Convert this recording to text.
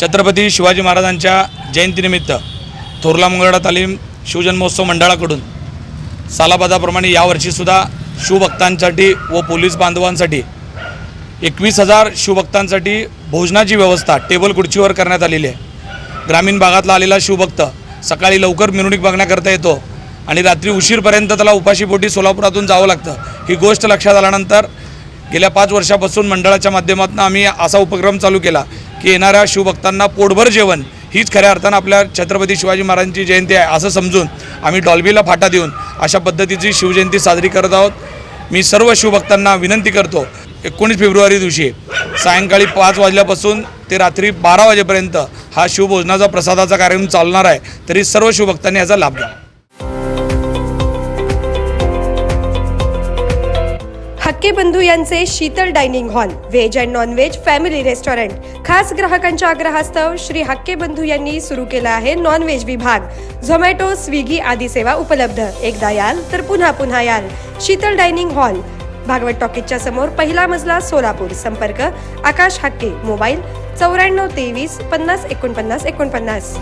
छत्रपती शिवाजी महाराजांच्या जयंतीनिमित्त थोरला मंगळवेढा तालीम शिवजन्मोत्सव मंडळाकडून सालाबादाप्रमाणे यावर्षीसुद्धा शिवभक्तांसाठी व पोलीस बांधवांसाठी 21,000 शिवभक्तांसाठी भोजनाची व्यवस्था टेबल खुर्चीवर करण्यात आलेली आहे। ग्रामीण भागातला आलेला शिवभक्त सकाळी लवकर मिरवणूक बघण्याकरता येतो आणि रात्री उशीरपर्यंत त्याला उपाशीपोटी सोलापुरातून जावं लागतं। ही गोष्ट लक्षात आल्यानंतर गेल्या 5 वर्षापासून मंडळाच्या माध्यमातून आम्ही असा उपक्रम चालू केला की येणाऱ्या शिवभक्तांना पोटभर जेवण हीच खऱ्या अर्थानं आपल्या छत्रपती शिवाजी महाराजांची जयंती आहे असं समजून आम्ही डॉल्बीला फाटा देऊन अशा पद्धतीची शिवजयंती साजरी करत आहोत। मी सर्व शिवभक्तांना विनंती करतो 19 फेब्रुवारी दिवशी सायंकाळी 5 वाजल्यापासून ते रात्री 12 वाजेपर्यंत हा शिवभोजनाचा प्रसादाचा कार्यक्रम चालणार आहे, तरी सर्व शिवभक्तांनी याचा लाभ घ्यावा। हक्के बंधू यांचे Sheetal dining hall, veg and non veg family restaurant खास ग्राहकांच्या आग्रहास्तव श्री हक्के बंधू यांनी सुरू केला आहे नॉन व्हेज विभाग। झोमॅटो, स्विगी आदी सेवा उपलब्ध। एकदा याल तर पुन्हा पुन्हा याल। शीतल डायनिंग हॉल, भागवत टॉकीजच्या समोर, पहिला मजला, सोलापूर। संपर्क आकाश हक्के, मोबाईल 94 23 50 49 49।